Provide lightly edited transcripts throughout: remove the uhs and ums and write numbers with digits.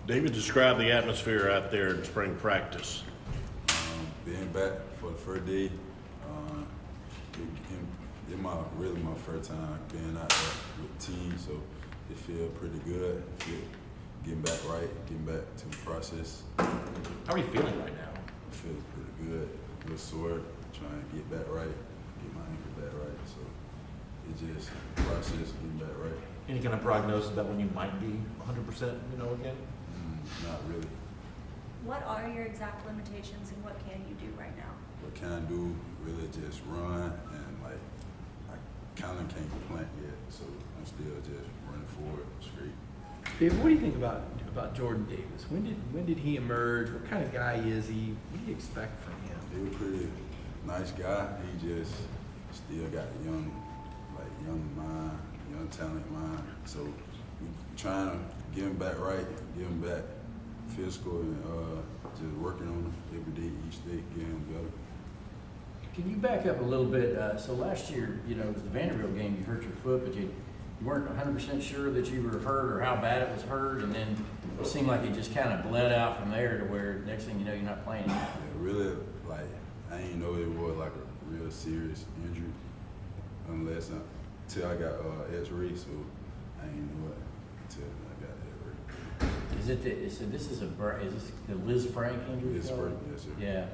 David, describe the atmosphere out there in spring practice. Being back for the first day, it's really my first time being out there with the team, so it feels pretty good. Getting back right, getting back to the process. How are you feeling right now? It feels pretty good. A little sore, trying to get back right, get my ankle back right. So it's just the process getting back right. Any kind of prognosis about when you might be 100%, again? Not really. What are your exact limitations and what can you do right now? What can I do? Really just run and I kind of can't plant yet, so I'm still just running forward straight. Dave, what do you think about Jordan Davis? When did he emerge? What kind of guy is he? What do you expect from him? He was a pretty nice guy. He just still got a young mind, young talent mind. So we trying to get him back right, get him back physical, and just working on him every day, each day, getting him better. Can you back up a little bit? So last year, it was the Vanderbilt game, you hurt your foot, but you weren't 100% sure that you were hurt or how bad it was hurt, and then it seemed like it just kind of bled out from there to where next thing you know, you're not playing. Yeah, really, I didn't know it was like a real serious injury until I got X-ray, so I didn't know it until I got X-ray. Is this is the Liz Frank injury? It's Frank, yes, sir. Yeah.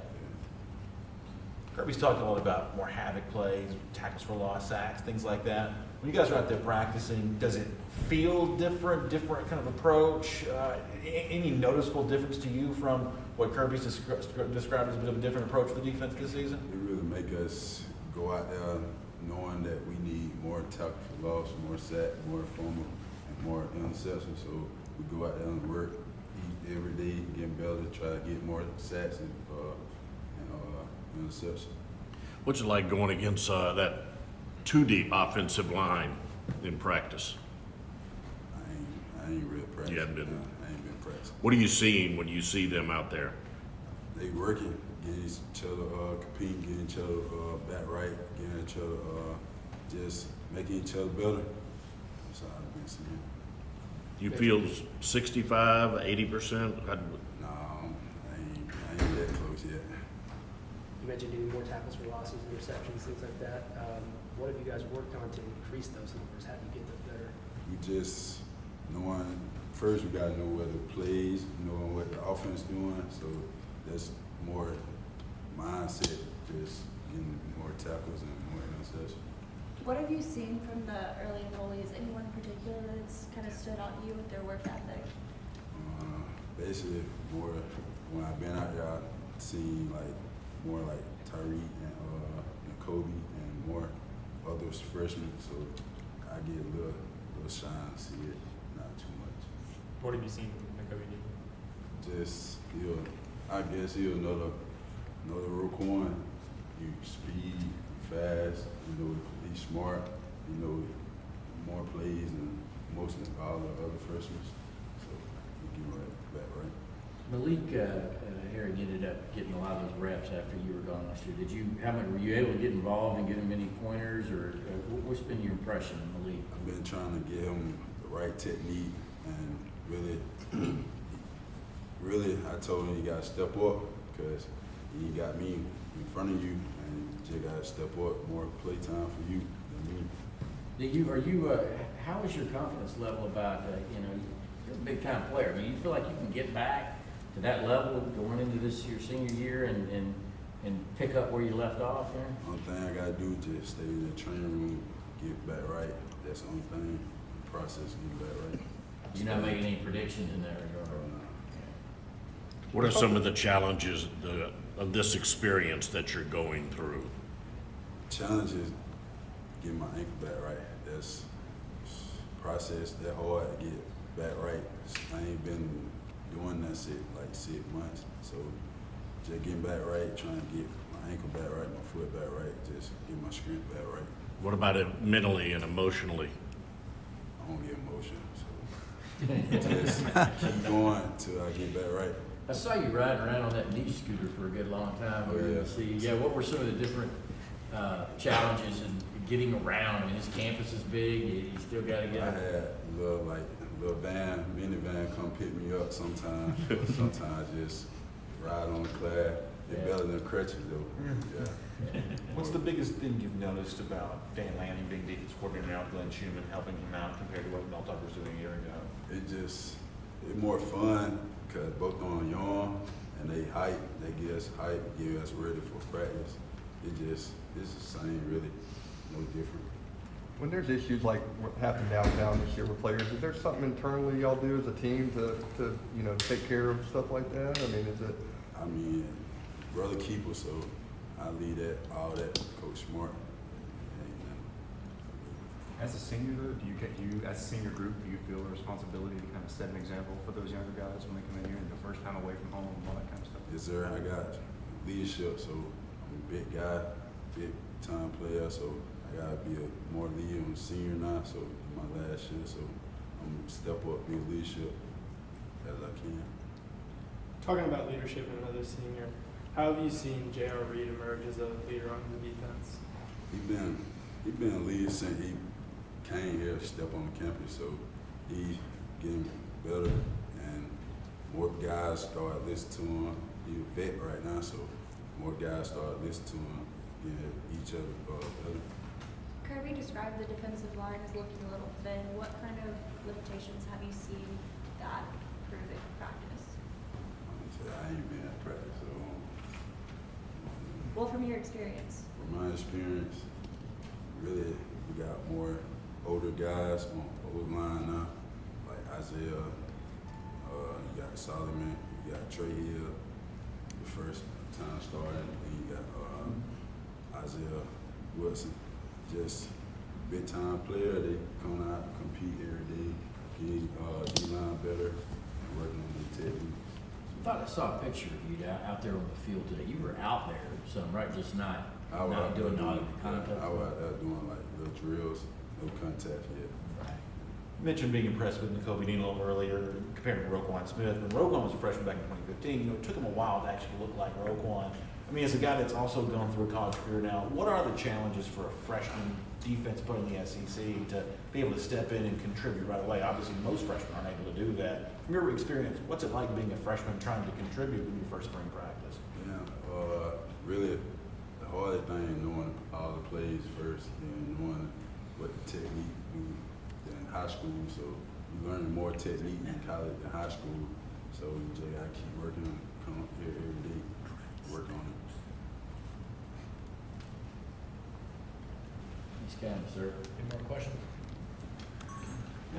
Kirby's talked a lot about more havoc plays, tackles for loss, sacks, things like that. When you guys are out there practicing, does it feel different kind of approach? Any noticeable difference to you from what Kirby's described as a bit of a different approach for the defense this season? It really make us go out there knowing that we need more tackle for loss, more sack, more fumble, and more interception. So we go out there and work, eat every day, getting better, try to get more sacks and interception. What's it like going against that too deep offensive line in practice? I ain't real practicing. You haven't been? I ain't been practicing. What are you seeing when you see them out there? They working, getting each other, competing, getting each other back right, getting each other, just making each other better. That's all I've been seeing. You feel 65, 80%? No, I ain't that close yet. You mentioned doing more tackles for losses, interceptions, things like that. What have you guys worked on to increase those numbers? How do you get them better? We just knowing, first we gotta know where the plays, knowing what the offense doing, so that's more mindset, just getting more tackles and more interceptions. What have you seen from the early enrollees? Anyone in particular that's kind of stood out to you with their work ethic? Basically, more when I've been out there, I've seen more like Tyreek and Kobe and more others freshmen, so I get a little shine to see it, not too much. What have you seen from Kobe? Just I guess he'll another Roquan. You speed, fast, he's smart, more plays than most of all the other freshmen. So we get right back right. Malik Harry ended up getting a lot of those reps after you were gone last year. Were you able to get involved and give him any pointers, or what's been your impression of Malik? I've been trying to get him the right technique, and really, I told him he got to step up because he got me in front of you, and you just got to step up, more play time for you than me. How is your confidence level about, you're a big time player. I mean, you feel like you can get back to that level going into your senior year and pick up where you left off there? Only thing I got to do is just stay in the training room, get back right. That's the only thing, the process, get back right. You're not making any predictions in that regard? What are some of the challenges of this experience that you're going through? Challenge is getting my ankle back right. That's process that hard to get back right. I ain't been doing that shit like 6 months. So just getting back right, trying to get my ankle back right, my foot back right, just get my strength back right. What about it mentally and emotionally? I don't get emotion, so just keep going till I get back right. I saw you riding around on that knee scooter for a good long time. Yeah. What were some of the different challenges in getting around? I mean, his campus is big. You still got to get. I had little minivan come pick me up sometimes. But sometimes just ride on the class. It's better than crutches though. Yeah. What's the biggest thing you've noticed about Dan Lanning being defense coordinator now, Glenn Schumann helping him out compared to what Mel Tucker was doing a year ago? It's more fun because both on young and they hype. They give us hype, give us ready for practice. It's the same really, no different. When there's issues like what happened downtown this year with players, is there something internally y'all do as a team to take care of stuff like that? I mean, is it? I mean, brother keeper, so I leave all that to Coach Smart. As a senior, though, as a senior group, do you feel a responsibility to kind of set an example for those younger guys when they come in here and the first time away from home and all that kind of stuff? Yes, sir. I got leadership, so I'm a big guy, big time player, so I gotta be more leader. I'm a senior now, so my last year, so I'm gonna step up, be a leadership as I can. Talking about leadership and another senior, how have you seen J.R. Reed emerge as a leader on the defense? He been a leader since he came here, step on the campus, so he's getting better and more guys start listening to him. He's a vet right now, so more guys start listening to him, getting each other better. Kirby described the defensive line as looking a little thin. What kind of limitations have you seen that prove in practice? I ain't been at practice, so Well, from your experience. from my experience, really we got more older guys on old line now, like Isaiah, you got Solomon, you got Trey Hill, the first time starting, then you got Isaiah Wilson, just big time player. They come out, compete every day, get D-line better, working on the technique. I thought I saw a picture of you out there on the field today. You were out there, some right, just not doing all the contact. I was out there doing like little drills, no contact yet. Right. You mentioned being impressed with N'Kobe Dean a little earlier, compared to Roquan Smith. When Roquan was a freshman back in 2015, it took him a while to actually look like Roquan. I mean, as a guy that's also gone through a college career now, what are the challenges for a freshman defense put in the SEC to be able to step in and contribute right away? Obviously, most freshmen aren't able to do that. From your experience, what's it like being a freshman trying to contribute in your first spring practice? Yeah, really the hardest thing is knowing all the plays first and knowing what the technique do in high school. So you learn more technique in college than high school. So you just gotta keep working on it, come up here every day, work on it. He's kind of, sir. Any more questions?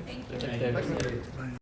Thank you. Thank you.